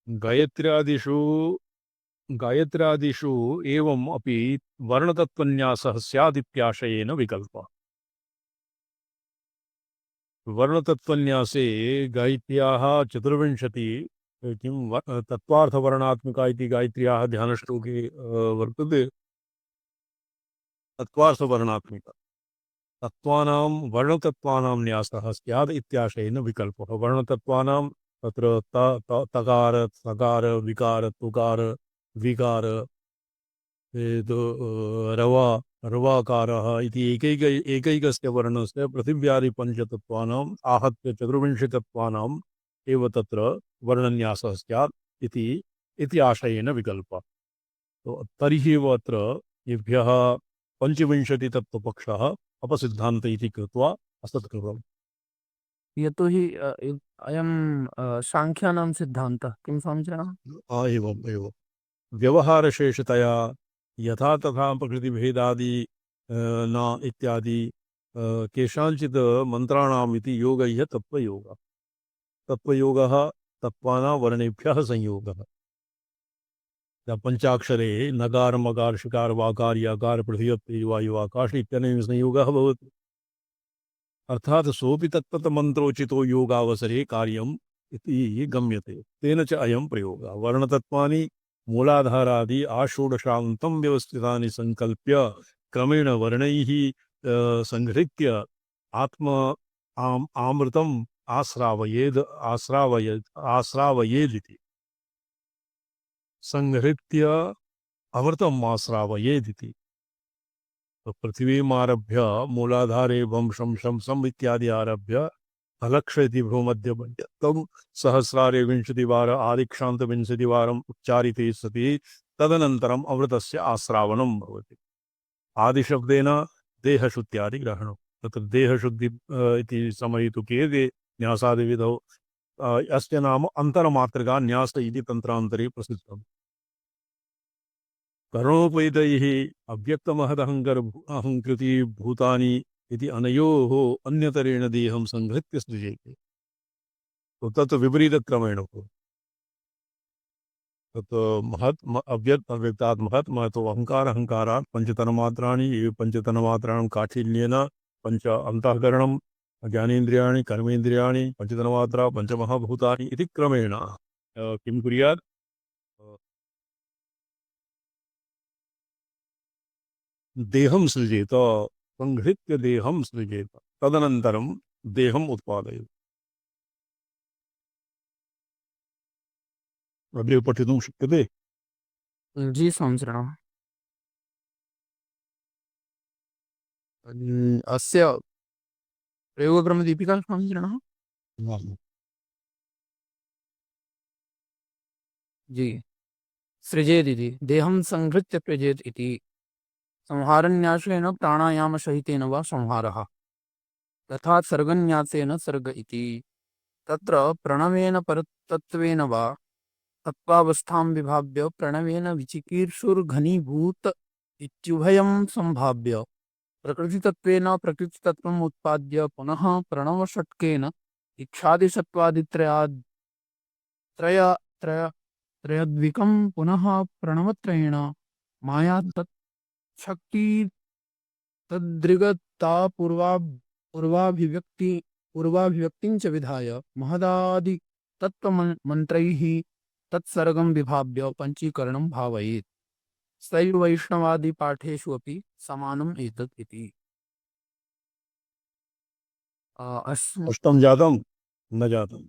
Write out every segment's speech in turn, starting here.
गायत्र्यादिषु गायत्र्यादिषु एवम् अपि वर्णतत्त्वन्यासः स्यादित्याशयेन विकल्पः। वर्णतत्त्वन्यासे गायत्र्याः चतुर्विंशति किं तत्त्वार्थवर्णात्मिका इति गायत्र्याः ध्यानश्लोके वर्तते। तत्त्वार्थवर्णात्मिका तत्त्वानां वर्णतत्त्वानां न्यासः स्यात् इत्याशयेन विकल्पः। वर्णतत्त्वानां तत्र तकार सकार विकार तुकार विकार रवा रवाकारः इति एकैकस्य वर्णस्य पृथिव्यादिपञ्चतत्त्वानाम् आहत्य चतुर्विंशतितत्त्वानाम् एव तत्र वर्णन्यासः स्यात् इति आशयेन विकल्पः। तो तर्हि एव अत्र येभ्यः पञ्चविंशतितत्त्वपक्षः अपसिद्धान्त इति कृत्वा असत्कृतम्। यतोहि अयं साङ्ख्यानां सिद्धान्तः किं स्वामिनः? एवम् एवं व्यवहारशेषतया यथा तथा प्रकृतिभेदादि न इत्यादि केषाञ्चित् मन्त्राणाम् इति योगः तत्त्वयोगः। तत्त्वयोगः तत्त्वानां वर्णेभ्यः संयोगः। पंचाक्षरे नकार मकार शिकार वाकार याकार पृथ्वी तेजो वायु आकाश इत्यनेन संयोगः भवति। अर्थात सोऽपि तत्तत्मन्त्रोचितो योगावसरे कार्यम् इति गम्यते। तेन च अयं प्रयोगः। वर्णतत्त्वानि मूलाधारादि आषोडशान्तं व्यवस्थितानि संकल्प्य क्रमेण वर्णैः संहृत्य आमृतम् आश्रावयेदिति संहृत्य अमृतम् आश्रावयेदिति। तो पृथिवीमारभ्य मूलाधारे वंशं शंसम् इत्यादि आरभ्य अलक्ष इति भ्रूमध्यपर्यन्तं सहस्रारे विंशतिवार आदिक्षान्त विंशतिवारम् उच्चारिते सति तदनन्तरम् अमृतस्य आश्रावणं भवति। आदिशब्देन देहशुद्ध्यादि ग्रहणं। तत्र देहशुद्धि इति समयितुके न्यासादिविधौ अस्य नाम अन्तरमातृका न्यास इति तन्त्रान्तरे प्रसिद्धम्। कर्णोपैतैः अव्यक्तमहदहङ्कृति भूतानि इति अनयोः अन्यतरेण देहं संहृत्य सृजेते। तो तत् विपरीतक्रमेण तत् महत् अव्यक्त अव्यक्तात् महत् महतो अहंकार अहंकारात् पंचतन्मात्राणि पंचतन्मात्राणां काठिन्येन पंच अंतःकरणं ज्ञानेन्द्रियाणि कर्मेन्द्रियाणि पंचतन्मात्रा पंचमहाभूतानि इति क्रमेण किं कुर्यात् देहं सृजेत। संहृत्य देहं सृजेत तदनन्तरं देहम् उत्पादयेत्। अग्रे पठितुं शक्यते। जी स्वामिनः। अस्य प्रयोगक्रमदीपिका स्वामिनः। जी। सृजेदिति देहं संहृत्य प्रजेत् इति संहारन्यासेन प्राणायामसहितेन वा संहारः तथा सर्गन्यासेन सर्ग इति। तत्र प्रणवेन परतत्त्वेन वा तत्त्वावस्थां विभाव्य प्रणवेन विचिकीर्षुर्घनीभूत इत्युभयं संभाव्य प्रकृतितत्त्वेन प्रकृतितत्त्वम् उत्पाद्य पुनः प्रणवषट्केन इच्छादिसत्त्वादित्रयाद् त्रय त्रय त्रयद्विकं पुनः प्रणवत्रयेण माया तत्शक्ति तद्दृगता पूर्वाभिव्यक्तिं च विधाय महदादि तत्त्वमन्त्रैः तत्सर्गं विभाव्य पञ्चीकरणं भावयेत्। सैव वैष्णवादि पाठेषु अपि समानम् एतत् इति। अष्टम जातम न जातम।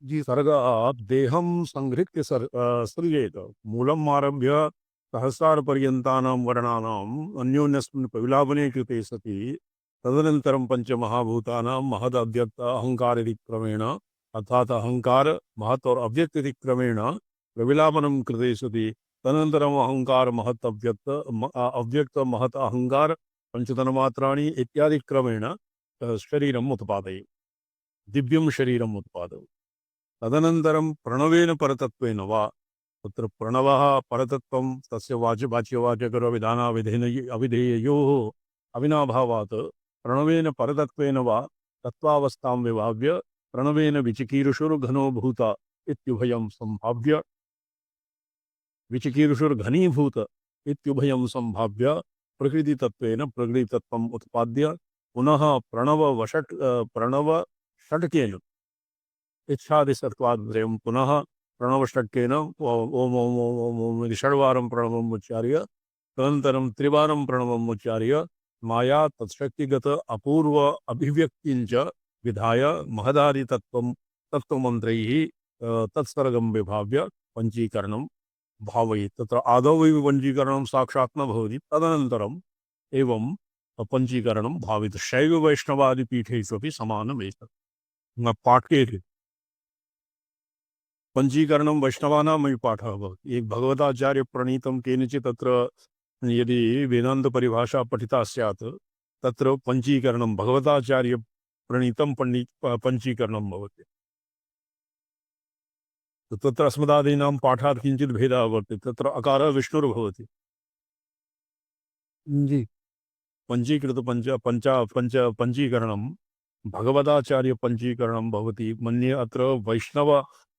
जी सर्गात् देहं संहृत्य सृजेत। मूलम् आरभ्य सहस्रारपर्यन्तानां वर्णानाम् अन्योन्यस्मिन् प्रविलापने कृते सति तदनन्तरं पञ्चमहाभूतानां महद अव्यक्त अहंकार इति क्रमेण अर्थात अहंकार महत् और अव्यक्त इति क्रमेण प्रविलापनं कृते सति तदनन्तरम् अहंकार महत् अव्यक्त महत् अहंकार पंचतन्मात्राणि इत्यादि क्रमेण शरीरम् उत्पादयेत्। दिव्यं शरीरम् उत्पादयेत्। तदनन्तरं प्रणवेन परतत्वेन वा तत्र प्रणवः परतत्वं तस्य वाच्यवाचकविधानाविधेन अविधेययोः अविनाभावात् प्रणवेन परतत्वेन वा तत्त्वावस्थां विभाव्य प्रणवेन विचिकीर्षुर्घनो भूता इत्युभयं संभाव्य विचिकीर्षुर्घनीभूत इत्युभयं संभाव्य प्रकृतितत्वेन प्रकृतितत्वम् उत्पाद्य पुनः प्रणव षट्केन इच्छादिसत्वाद्वयं पुनः प्रणवषट्केन ओम ओम ओम ओम ओम इति षड्वारं प्रणवम् उच्चार्य तदनन्तरं त्रिवारं प्रणवम् उच्चार्य माया तत्शक्तिगत अपूर्व अभिव्यक्तिञ्च विधाय महदादितत्वं तत्त्वमन्त्रैः तत्सर्गं विभाव्य पञ्चीकरणं भावयेत्। तत्र आदौ एव पञ्चीकरणं साक्षात् न भवति, तदनन्तरम् एवं पञ्चीकरणं भावित। शैव वैष्णवादिपीठेषु अपि समानमेतत्। पाठे पञ्चीकरणं वैष्णवानामपि पाठः भवति। एक भगवताचार्य प्रणीतं केनचित् तत्र यदि वेदान्तपरिभाषा पठिता स्यात् तत्र पञ्चीकरणं भगवताचार्य प्रणीतं पञ्चीकरणं भवति। तत्र अस्मदादीनां पाठात् किञ्चित् भेदः वर्तते। तत्र अकारः विष्णुर्भवति। जी पञ्चीकृत पञ्चीकरणं भगवताचार्य पञ्चीकरणं भवति। मन्ये अत्र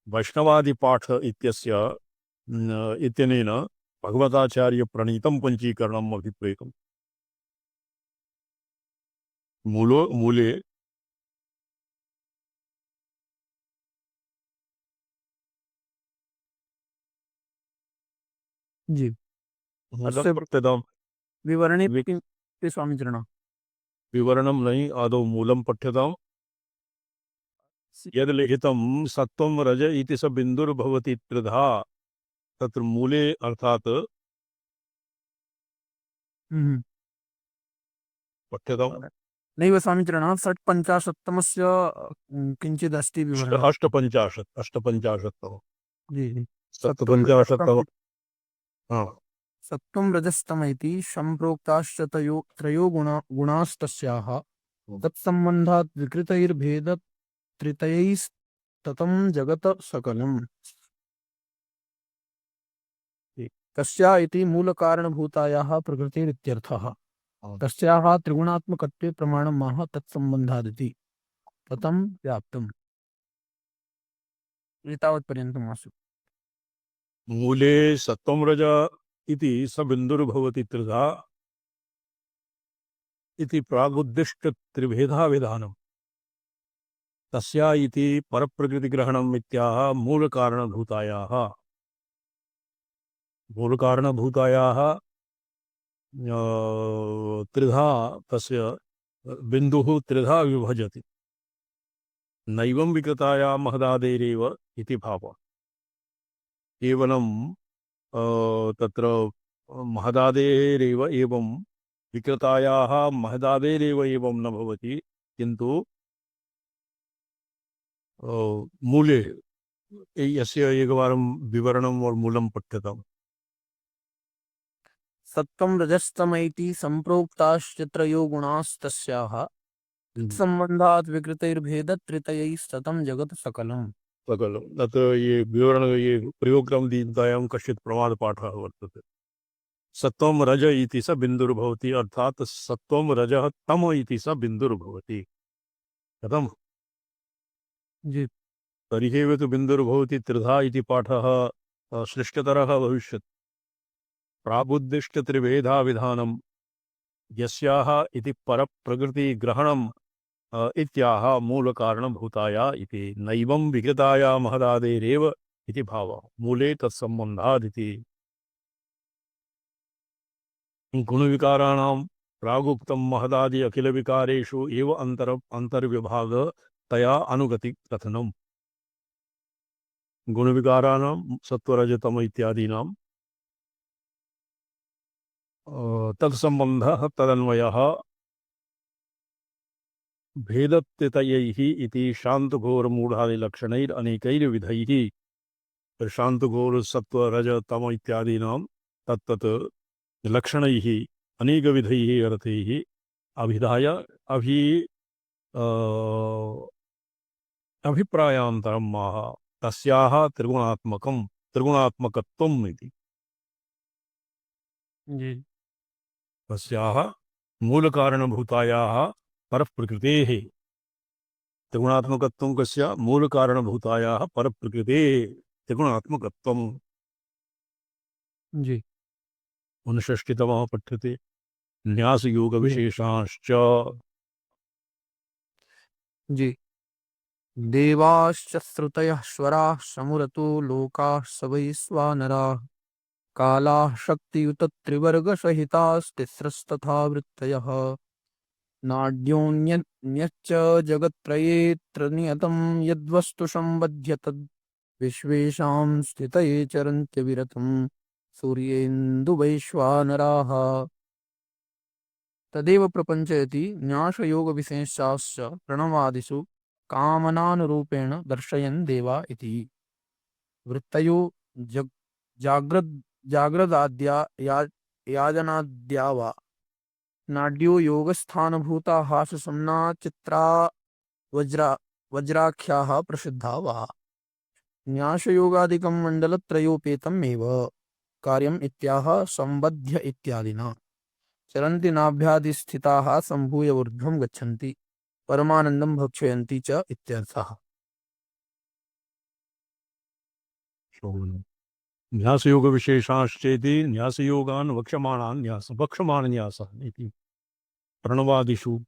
वैष्णवादिपाठ इत्यनेन भगवताचार्य प्रणीतं पञ्चीकरणम् अभिप्रेतम्। मूले जी अस्य प्रत्येकं विवरणे किं स्वामीचरण विवरणं नहीं, आदौ मूलं पठ्यताम्। यद् लिखितं सत्त्वं रज इति स बिन्दुर्भवति त्रिधा, तत्र मूले अर्थात् पठ्यताम्। नैव स्वामीचरण षट्पञ्चाशत्तमस्य किञ्चिदस्ति विवरणम्। अष्टपञ्चाशत्तम जी जी सप्तपञ्चाशत्तम सत्त्वं रजस्तम इति सम्प्रोक्ताश्च त्रयो गुणास्तस्याः तत्सम्बन्धात् विकृतैर्भेदत्रितयैस्ततं जगत् सकलम्। तस्या इति मूलकारणभूतायाः प्रकृतिरित्यर्थः। तस्याः त्रिगुणात्मकत्वे प्रमाणम् आह तत्सम्बन्धादिति ततं व्याप्तम्। एतावत्पर्यन्तम् आसु। मूले सत्त्वं रज इति स बिन्दुर्भवति त्रिधा इति प्रागुद्दिष्ट त्रिभेदा विधानम्। तस्या इति परप्रकृतिग्रहणम् इत्याह मूलकारणभूतायाः त्रिधा तस्य बिन्दुः त्रिधा विभजति। नैवं विकृताया महदादेरेव इति भावः। केवलं तत्र महदादेरेव एवं विकृतायाः महदादेरेव एवं न भवति, किन्तु मूले यस्य एकवारं विवरणम् और मूलं पठ्यताम्। सत्त्वं रजस्तम इति सम्प्रोक्ताश्च त्रयो गुणास्तस्याः तत्सम्बन्धात् विकृतैर्भेदत्रितयैस्ततं जगत् सकलम्। सकल अत्र ये विवरण ये प्रयोगक्रम दीर्घायां कश्चित् प्रमादपाठः वर्तते। सत्त्वं रज इति स बिन्दुर्भवति, अर्थात् सत्त्वं रजः तम इति स बिन्दुर्भवति। कथम्? जी तर्हि तु बिन्दुर्भवति त्रिधा इति पाठः श्लिष्टतरः भविष्यति। प्राबुद्दिष्ट त्रिभेदा विधानं यस्याः इति परप्रकृतिग्रहणम् इत्याह मूलकारणभूताया इति नैवं विकृताया महदादेरेव इति भावः। मूले तत्सम्बन्धादिति गुणविकाराणां प्रागुक्तं महदादि अखिलविकारेषु एव अंतर्विभाग तया अनुगति कथनम्। गुणविकाराणां सत्वरजतम इत्यादीनां तत्सम्बन्धः तदन्वयः भेदत्रितयैः इति शान्तघोरमूढादिलक्षणैरनेकैर्विधैः शान्तघोर सत्व रज तम इत्यादीनां तत्तत् लक्षणैः अनेकविधैः अर्थैः अभिधाय अभिप्रायान्तरम् आह तस्याः त्रिगुणात्मकत्वम् इति। जी तस्याः मूलकारणभूतायाः परप्रकृतेः त्रिगुणात्मकत्वं कस्य मूलकारणभूतायाः परप्रकृतेः त्रिगुणात्मकत्वम् जी 59तमः पठ्यते न्यासयोग जी विशेषांश्च जी देवाश्च श्रुतयः स्वराः समुरतो लोकाः स वै स्वानराः कालाः शक्तियुतत्रिवर्गसहितास्तिस्रस्तथा वृत्तयः नाड्योऽन्यच्च जगत्त्रयेऽत्र नियतं यद्वस्तु सम्बध्य तद् विश्वेषां स्थितये चरन्त्यविरतं सूर्येन्दुवैश्वानराः तदेव प्रपञ्चयति न्यासयोगविशेषाश्च प्रणवादिषु कामनानुरूपेण दर्शयन् देवा इति वृत्तयो जग जाग्रद जाग्रदाद्या याजनाद्या वा नाड्यो योगस्थानभूता हाससम्ना चित्रा वज्रा वज्राख्याः प्रसिद्धा वा न्यासयोगादिकं मण्डलत्रयोपेतम् एव कार्यम् इत्याह सम्बध्य इत्यादिना चरन्ति नाभ्यादिस्थिताः सम्भूय ऊर्ध्वं गच्छन्ति परमानन्दं भक्षयन्ति च इत्यर्थः न्यासयोग विशेषांश्चेति न्यासयोगान् वक्ष्यमाणान् वक्ष्यमाणन्यासः इति प्रणवादिषु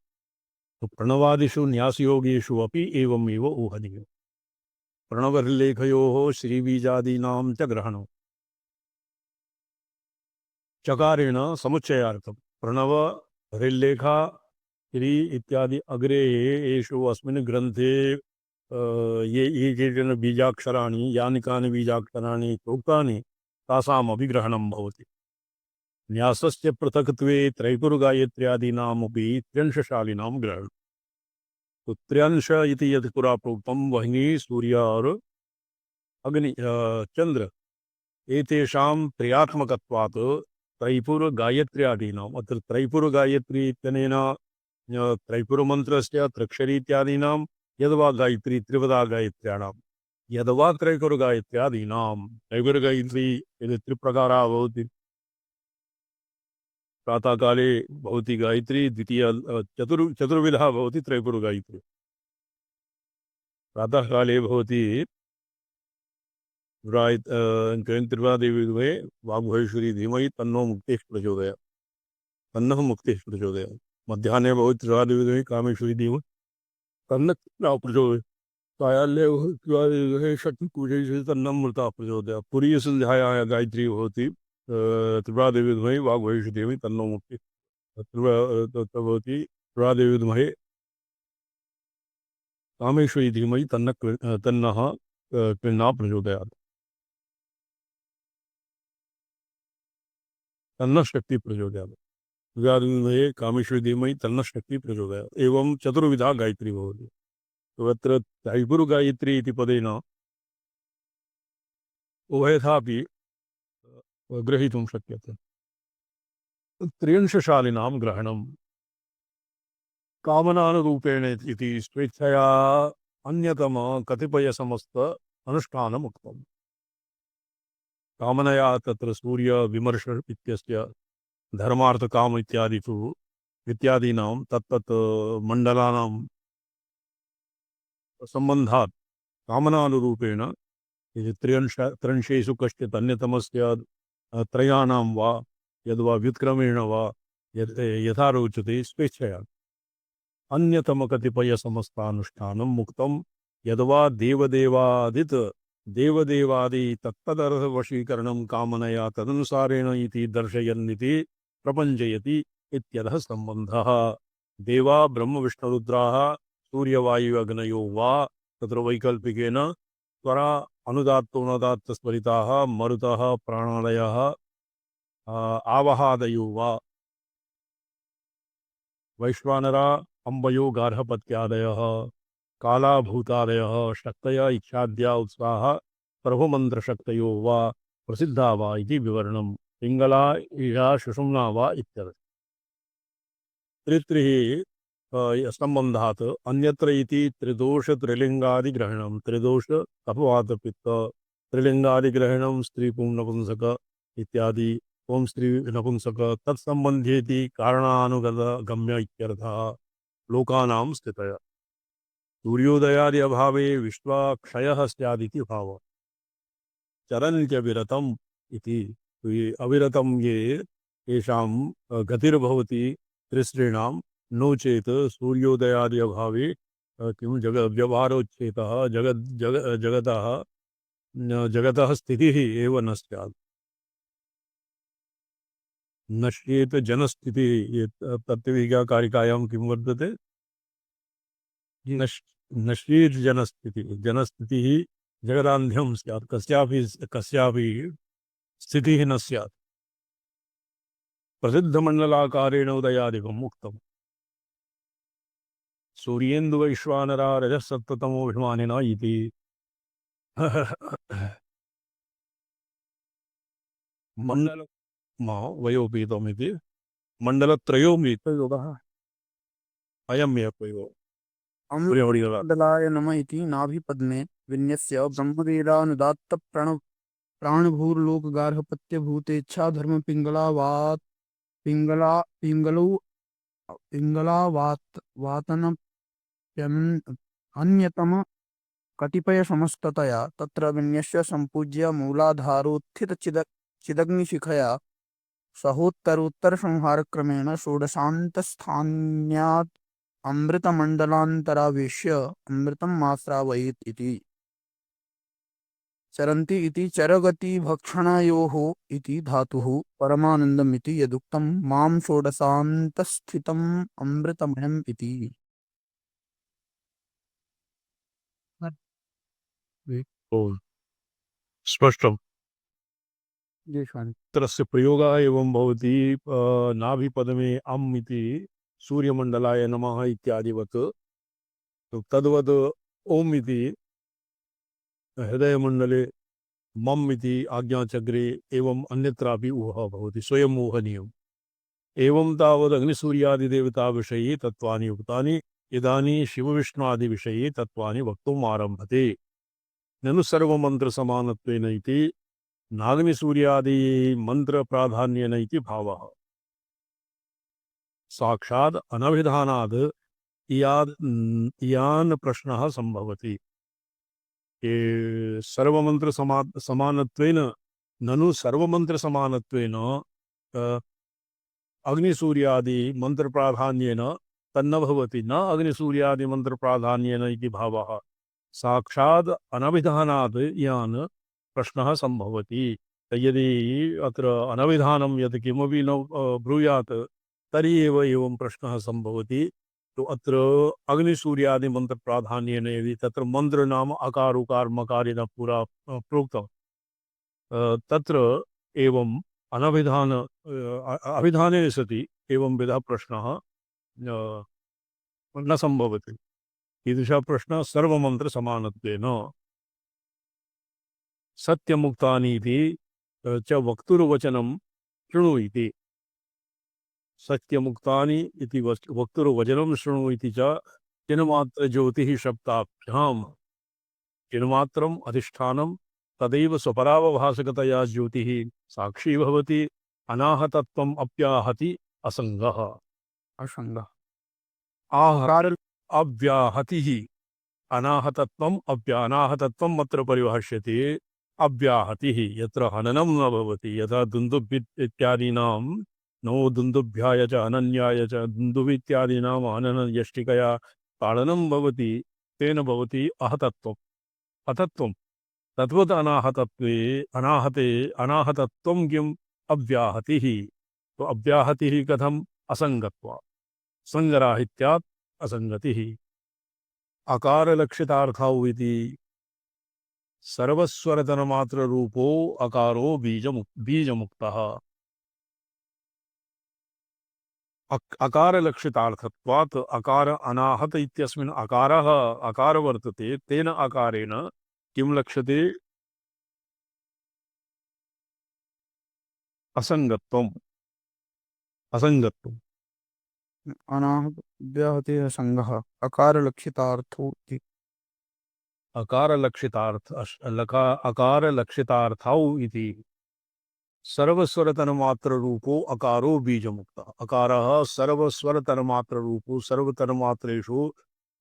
तो प्रणवादिषु न्यासयोगेषु अपि एवमेव ऊहनीयम् प्रणवहृल्लेखयोः श्रीबीजादीनां च ग्रहणम् चकारेण समुच्चयार्थं प्रणव हृल्लेखा श्री इत्यादि अग्रे येषु अस्मिन् ग्रन्थे ये केचन बीजाक्षराणि यानि कानि बीजाक्षराणि प्रोक्तानि तासामपि ग्रहणं भवति न्यासस्य पृथक्त्वे त्रैपुरगायत्र्यादीनामपि त्र्यंशशालिनां ग्रहणम् तो त्र्यंश इति यत् पुरा प्रोक्तं वह्नि सूर्य और अग्नि चंद्र एतेषां त्रयात्मकत्वात् त्रैपुर गायत्र्यादीनाम् अत्र त्रैपुर गायत्री इत्यनेन त्रैपुरमन्त्रस्य त्र्यक्षरी इत्यादीनां यद्वा गायत्री त्रिपदा गायत्र्याणां यद्वा त्रैपुर गायत्र्यादीनां त्रैपुर गायत्री यदि त्रिप्रकारा भवति प्रातःकाले भवति गायत्री द्वितीय चतुर्विधा भवति त्रैपुर गायत्री प्रातःकाले भवति त्रिपुरादेवी वाग्भवेश्वरी धीमहि तन्नो मुक्तिः प्रचोदयात् तन्नः मुक्तिः प्रचोदयात् मध्याह्ने भवति त्रिपुरादेवी कामेश्वरी धीमहि तन्न प्रचोदयात् सायाह्ने भवति शक्तिपूजयिषु तन्नमृता प्रचोदयात् तुरीयसन्ध्यायाः गायत्री भवति त्रिपुरादेवी धीमहि वाग्भवेश्वरी धीमहि तन्नो मुक्तिः भवति त्रिपुरादेवी धीमहि कामेश्वरी धीमहि तन्नः कृष्णा प्रचोदयात् तन्नः शक्ति प्रचोदयात् त्रिपुरादेवी कामेश्वरी धीमहि तन्नः शक्ति प्रचोदयात् एवं चतुर्विधा गायत्री भवति तो अत्र त्रैपुर गायत्री इति पदेन उभयथापि ग्रहीतुं शक्यते त्र्यंशशालिनां ग्रहणं कामनानुरूपेण इति स्वेच्छया अन्यतम कतिपय समस्त अनुष्ठानमुक्तम् कामनया तत्र सूर्य विमर्श इत्यस्य धर्मार्थ काम इत्यादिषु इत्यादीनां तत्तत् मण्डलानां सम्बन्धात् कामनानुरूपेण त्र्यंशेषु कश्चित् अन्यतमस्य त्रयाणां वा यद्वा व्युत्क्रमेण वा यथा रोचते स्वेच्छया अन्यतमकतिपयसमस्तानुष्ठानं मुक्तं यद्वा देवदेवादि तत्तदर्थवशीकरणं कामनया तदनुसारेण इति दर्शयन्निति प्रपञ्चयति इत्यतः सम्बन्धः देवा ब्रह्मविष्णुरुद्राः सूर्यवायुअग्नयो वा तत्र वैकल्पिकेन स्वरा अनुदात्तोनुदात्तस्वरिताः मरुतः प्राणादयः आवहादयो वा वैश्वानरा अम्बयो गार्हपत्यादयः कालाभूतादयः शक्तय इच्छाद्या उत्साह प्रभुमन्त्रशक्तयो वा प्रसिद्धा वा इति विवरणं पिङ्गला ईशा सुषुम्ना वा इत्यर्थः त्रित्रिः सम्बन्धात् अन्यत्र इति त्रिदोषत्रिलिङ्गादिग्रहणं त्रिदोष अपवादपित्त त्रिलिङ्गादिग्रहणं स्त्रीपुंनपुंसक इत्यादि ओम स्त्री नपुंसक तत्संबंधेति कारणानुगत गम्य इत्यर्थः लोकानां स्थितय सूर्योदयादि अभावे विश्वाक्षयः स्यादिति भावः। चरन् च विरतम् इति। तो ये अविरतम ये येषां गतिर्भवति त्रिसॄणां नो चेत् सूर्योदयादि अभावे किं व्यवहारोच्छेदः जगतः स्थितिः एव न स्यात्। नश्येत जनस्थितिः ये तत्त्वविज्ञाकारिकायां किं वर्तते? जी नश् नश्येर्जनस्थितिः जनस्थितिः जगदान्ध्यं स्यात् कस्यापि स्थितिः न स्यात्। प्रसिद्धमण्डलाकारेण उदयादिकम् उक्तम्। सूर्येन्दुवैश्वानरा रजःसत्त्वतमोऽभिमानिना इति। मण्डल वयोपीतमिति मण्डलत्रयोमीतयोगः अयमेव प्रयोगः। सूर्यमणिगला अमृतमण्डलाय नम इति नाभिपद्मे विन्यस्य ब्रह्मवेदानुदात्त प्राणभूर्लोकगार्हपत्यभूतेच्छा धर्म पिङ्गला पिङ्गलौ पिङ्गलावात अन्यतम कतिपय समस्ततया तत्र विन्यस्य सम्पूज्य मूलाधारोत्थित चिदग्निशिखया सहोत्तरोत्तरसंहारक्रमेण षोडशान्तस्थान्यात् अमृतमण्डलान्तरावेश्य अमृतम् आश्रावयेत् इति। चरन्ति इति चरगतिभक्षणयोः इति धातुः परमानन्दम् इति यदुक्तं मां षोडशान्तस्थितम् अमृतमयम् इति। स्पष्टम्। जय स्वामी। तस्य प्रयोगः एवं भवति नाभिपदमे अम् इति सूर्यमण्डलाय नमः इत्यादिवत्। तो तद्वद् ओम् इति हृदयमण्डले मम् इति आज्ञाचक्रे एवं अन्यत्रापि ऊहः भवति स्वयं ऊहनीयम्। एवं तावद् अग्निसूर्यादिदेवताविषये तत्त्वानि उक्तानि। इदानीं शिवविष्णुआदिविषये तत्त्वानि वक्तुम् आरभते। ननु सर्वमन्त्रसमानत्वेन इति नाग्निसूर्यादि मन्त्रप्राधान्येन इति भावः। साक्षात् अनभिधानाद् इयान् प्रश्नः सम्भवति। ये सर्वमंत्र समानत्वेन ननु सर्वमंत्र समानत्वेन अग्निसूर्यादि मंत्र प्राधान्येन तन्न भवति न अग्निसूर्यादि मंत्र प्राधान्येन इति भावः। साक्षात् अनभिधानात् यान् प्रश्नः सम्भवति। यदि अत्र अनभिधानं यत् किमपि न ब्रूयात् तर्हि एव एवं प्रश्नः सम्भवति। तो अत्र अग्निसूर्यादि मंत्र प्राधान्येन यदि तत्र मंत्र नाम अकार उकार मकारेण पूरा प्रोक्तम् तत्र एवं अनभिधान अभिधाने सति एवं विधा प्रश्नः न सम्भवति। ईदृशः प्रश्नः सर्वमंत्र समानत्वेन। सत्यमुक्तानीति च वक्तुर्वचनं शृणु इति। सत्यमुक्तानि इति वक्तुर्वचनं शृणु इति च चिन्मात्र ज्योतिः शब्दाभ्यां चिन्मात्रम् अधिष्ठानं तदैव स्वपरावभासकतया ज्योतिः साक्षी भवति। अनाहतत्वम् अप्याहति असंगः। असंगः आह अव्याहतिः अनाहतत्वम् अनाहतत्वम् अत्र परिभाष्यते। अव्याहतिः यत्र हननं न भवति यथा दुन्दुभि इत्यादीनां नो दुन्दुभ्याय च अनन्याय च दुन्दुभि इत्यादीनाम् हननयष्टिकया ताडनं भवति तेन भवति अहतत्वम् अतत्वम्। तद्वत् अनाहतत्वं किम् अव्याहतिः। तो अव्याहतिः कथम् असंगत्वात् संगराहित्यात् असंगतिः। अकारलक्षितार्थौ इति सर्वस्वरतनमात्र रूपो अकारो बीजमुक्तः। अकारलक्षितार्थत्वात् अकार अनाहत इत्यस्मिन् अकारः अकार वर्तते तेन अकारेण किं लक्ष्यते असंगत्वम् असंगत्वम्। अनाहत व्याहते संगः अकारलक्षितार्थो इति। अकारलक्षितार्थौ इति सर्वस्वरतनमात्र रूपो अकारो बीजमुक्तः। अकारः सर्वस्वरतनमात्र रूपो सर्वतनमात्रेषु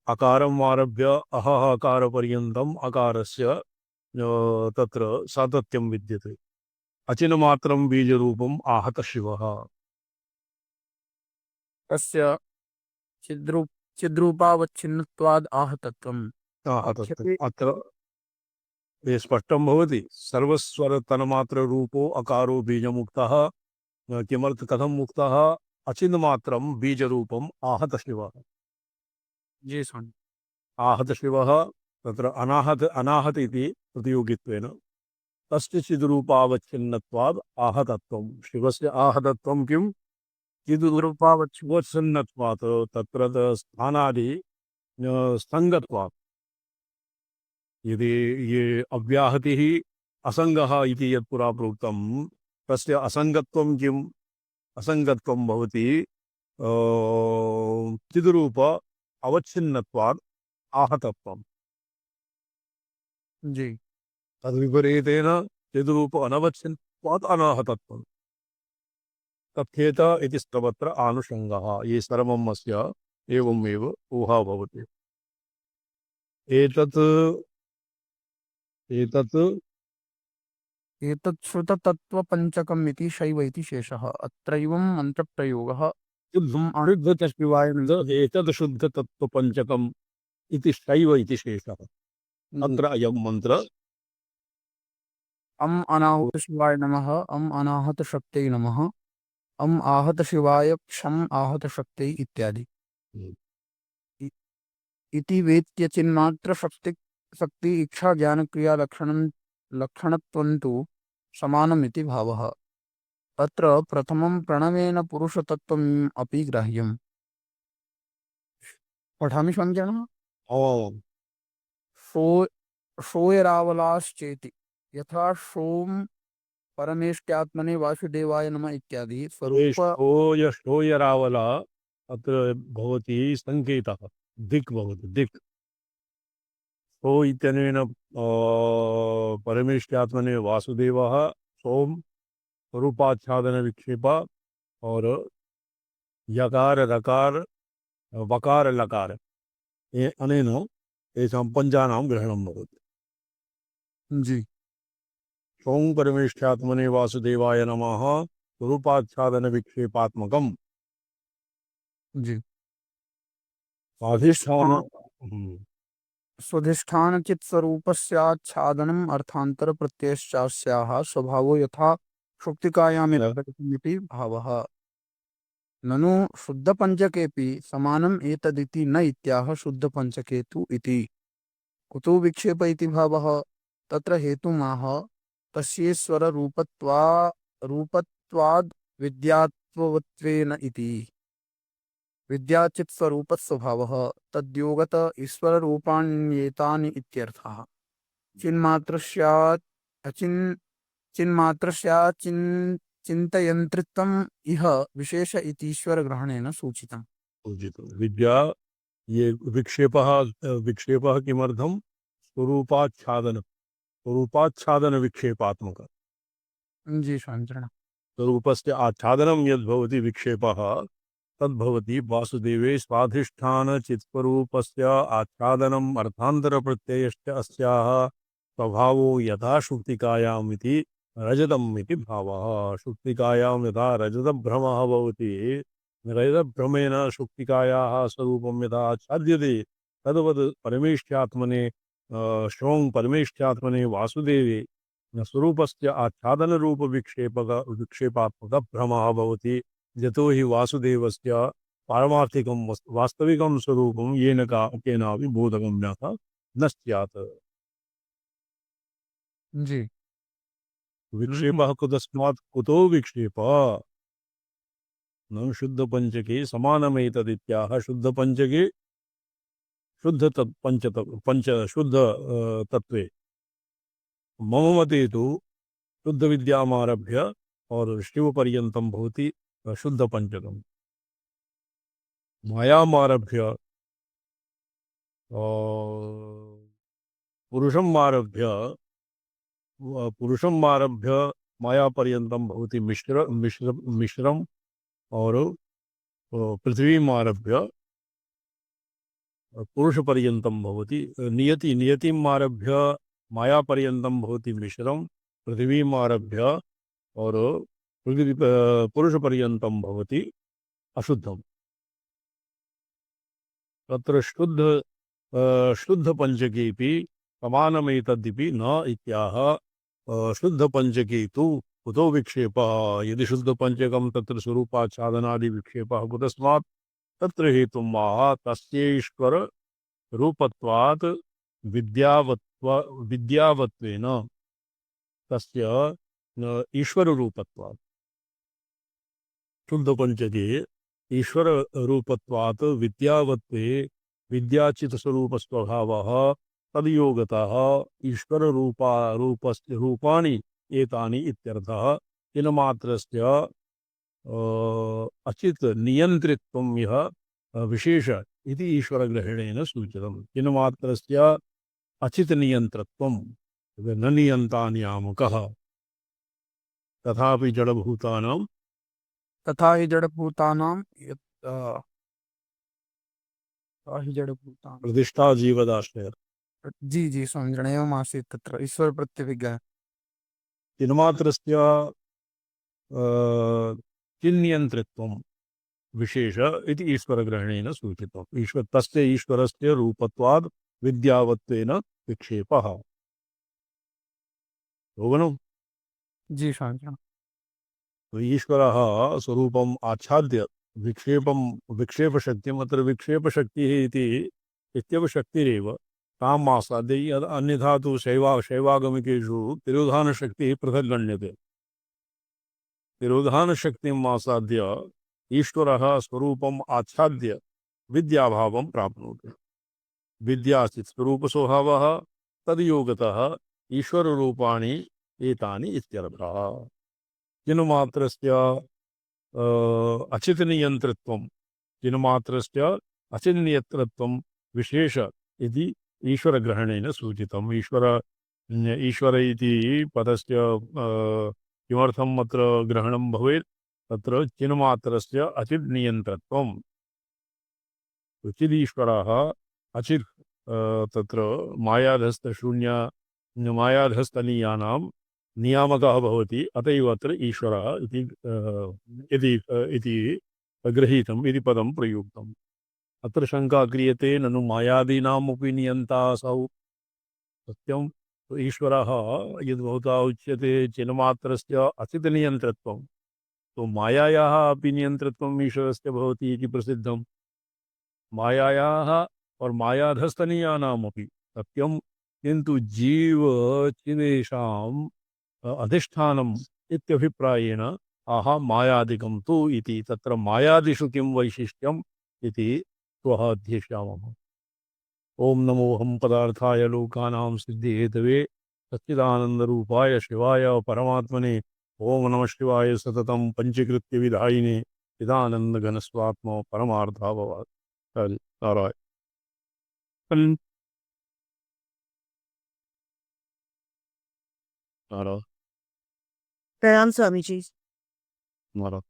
अकारम् आरभ्य अहकारपर्यन्तम् अकारस्य तत्र सातत्यं विद्यते। अचिनमात्रं बीजरूपम् आहत शिवः। तस्य चिद्रूप चिद्रूपावच्छिन्नत्वाद् आहतत्वम् आहतत्वम् आख्यते। अत्र ये स्पष्टं भवति। सर्वस्वरतन्मात्ररूपो अकारो बीजमुक्तः। किमर्थ कथं मुक्तः? अचिन्मात्रं बीजरूपम् आहत शिवः। जी स्वामी। आहत शिवः तत्र अनाहत इति प्रतियोगित्वेन तस्य चिद्रूपावच्छिन्नत्वाद् आहतत्वं। शिवस्य आहतत्वं किं? चिद्रूपावच्छ चिद्रूपावच्छिन्नत्वात् तत्र स्थानादि सङ्गत्वात्। यदि ये अव्याहतिः असङ्गः इति यत् पुरा प्रोक्तं तस्य असङ्गत्वं किम्? असङ्गत्वं भवति चिद्रूप अवच्छिन्नत्वात् आहतत्वम्। जी तद्विपरीतेन चिद्रूप अनवच्छिन्नत्वात् अनाहतत्वम्। तथ्येत इति सर्वत्र आनुषङ्गः। ये सर्वम् अस्य एवमेव ऊहा भवति। एतत् एतत् एतत् श्रुततत्त्वपञ्चकम् इति शैव इति शेषः। अत्रैवं मन्त्रप्रयोगः शुद्धं अम् शुद्धतशिवाय एतद् शुद्धतत्त्वपञ्चकम् इति शैव इति शेषः। जी। अत्र अयं मन्त्र अम् अनाहुत शिवाय नमः। अम् अनाहत शक्त्यै नमः। अम् आहत शिवाय क्षम् आहत शक्त्यै इत्यादि। इ- इति वेत्य चिन्मात्र शक्ति इच्छा ज्ञान क्रिया लक्षणत्वं तु समानमिति भावः। अत्र प्रथमं प्रणवेन पुरुषतत्त्वम् अपि ग्राह्यम्। पठामि स्वामिजनः। ओम् शो शोयरावलाश्चेति यथा शोम परमेष्ट्यात्मने वासुदेवाय नमः इत्यादि स्वरूप। शोयरावला अत्र भवति सङ्केतः। दिक् भवति। दिक् सो इत्यनेन परमेष्ट्यात्मने वासुदेवः सोम रूपाच्छादन विक्षेप और यकार रकार वकार लकार अनेन तेषां पञ्चानां ग्रहणं भवति। जी सों परमेष्ठ्यात्मने वासुदेवाय नमः रूपाच्छादन विक्षेपात्मकम् जी। स्वाधिष्ठान अधिष्ठान स्वधिष्ठान चित् स्वरूपस्याच्छादनम् अर्थांतर प्रत्ययश्चास्याः स्वभावो यथा शुक्तिकायामिति भावः। ननु शुद्धपञ्चकेऽपि समानम् एतदिति न इत्याह शुद्धपञ्चके तु इति। कुतो विक्षेप इति भावः? तत्र हेतुमाह तस्येश्वर रूपत्वाद् विद्यात्वत्वेन इति। विद्याचित् स्वरूपस्वभावः तद्योगत ईश्वर रूपाण्येतानि इत्यर्थः। चिन्मात्रस्यात् अचिन् चिन्मात्रस्यात् चिन्तयन्तृत्वम् इह विशेष इतीश्वर ग्रहणेन सूचितम्। विद्या ये विक्षेपः किमर्थं? स्वरूपाच्छादन विक्षेपात्मक। जी स्वामिचरण। स्वरूपस्य आच्छादनं यद्भवति विक्षेपः तद्भवति वासुदेवे स्वाधिष्ठान चित्स्वरूपस्य आच्छादनम् अर्थान्तरप्रत्ययश्च अस्याः स्वभावो यथा शुक्तिकायाम् इति रजतम् इति भावः। शुक्तिकायां यथा रजतभ्रमः भवति रजतभ्रमेण शुक्तिकायाः स्वरूपं यथा आच्छाद्यते तद्वत् परमेष्ठ्यात्मने श्रों परमेष्ठ्यात्मने वासुदेवे स्वरूपस्य विक्षेपात्मक भ्रमः भवति। यतो हि वासुदेवस्य पारमार्थिकं वास्तविकं स्वरूपं येन केनापि बोधकं न स्यात्। जी विक्षेपः कुतस्मात्? कुतो विक्षेपः? न शुद्धपञ्चके समानमेतदित्याह। शुद्धपञ्चके पंच शुद्ध तत्वे मम मते तु शुद्ध विद्यामारभ्य और शिव पर्यन्तं भवति शुद्ध पंचकम्। मायामारभ्य पुरुषम् आरभ्य माया पर्यन्तं भवति मिश्रम् और पृथ्वीम् आरभ्य पुरुषपर्यन्तं भवति नियतिम् आरभ्य मायापर्यन्तं भवति मिश्रं पृथिवीम् आरभ्य और पुरुषपर्यन्तं भवति अशुद्धं तत्र शुद्धपञ्चकेऽपि समानमेतदिति न इत्याह शुद्धपञ्चके तु कुतो विक्षेपः यदि शुद्धपञ्चकं तत्र स्वरूपाच्छादनादिविक्षेपः कुतस्मात् तत्र हेतुं आह तस्यैश्वर रूपत्वात् विद्यावत्वेन तस्य ईश्वर रूपत्वात् शुद्धपञ्चके ईश्वर रूपत्वात् विद्यावत्वे विद्याचित स्वरूप स्वभावः तद्योगतः ईश्वर रूपाणि एतानि इत्यर्थः चिन्मात्रस्य अचित नियन्त्रित्वं यः विशेष इति ईश्वरग्रहेणेन सूचितं चिन्मात्रस्य अचित नियन्त्रत्वं न नियन्ता नियामकः तथापि जडभूतानां तथा हि जड़भूतानां प्रतिष्ठा जीवदाश्रय जी जी समझणेयम् आसीत् तत्र ईश्वर प्रत्यभिज्ञा चिन्मात्रस्य चिन्नियन्त्रित्वं विशेष इति ईश्वरग्रहेणेन सूचितम् तस्य ईश्वरस्य रूपत्वाद् विद्यावत्वेन विक्षेपः रोगणं जी समझा तो ईश्वरः स्वरूपम् आच्छाद्य विक्षेपशक्तिम् अत्र विक्षेपशक्तिः इति इत्यवशक्तिरेव ताम् आसाद्य अन्यथा तु शैवागमिकेषु तिरोधानशक्तिः पृथक् गण्यते तिरोधानशक्तिम् आसाद्य ईश्वरः स्वरूपम् आच्छाद्य विद्याभावं प्राप्नोति विद्याचित् स्वरूपस्वभावः तद्योगतः ईश्वररूपाणि एतानि इत्यर्थः चिन्मात्रस्य अचितनियन्त्रित्वं चिन्मात्रस्य अचिन्नियन्त्रित्वं विशेष इति ईश्वरग्रहणेन सूचितम् ईश्वर इति पदस्य किमर्थम् अत्र ग्रहणं भवेत् तत्र चिन्मात्रस्य अचिन्नियन्त्रत्वं चिदीश्वरः अचित् तत्र मायाधस्तनीयानां नियामकः भवति अत एव अत्र ईश्वरः इति गृहीतम् इति पदं प्रयुक्तम् अत्र शङ्का क्रियते ननु मायादीनामपि नियन्ता असौ सत्यं ईश्वरः यद्भवता उच्यते चिन्मात्रस्य अचितनियन्त्रत्वं तो मायायाः अपि नियन्त्रत्वम् ईश्वरस्य भवति इति प्रसिद्धम् मायायाः और मायाधस्तनीयानामपि सत्यं किन्तु जीव चिदेषाम् अधिष्ठानम् इत्यभिप्रायेण आह मायादिकं तु इति तत्र मायादिषु किं वैशिष्ट्यम् इति श्वः अध्येष्यामः ओम नमो हम पदार्थाय लोकानां सिद्धिहेतवे सच्चिदानन्दरूपाय शिवाय परमात्मने ओम नमः शिवाय सततं पंचकृत्य विधायिने चिदानन्दघनस्वात्मा परमार्था भवात् नारायण प्रणाम स्वामी जी। नारायण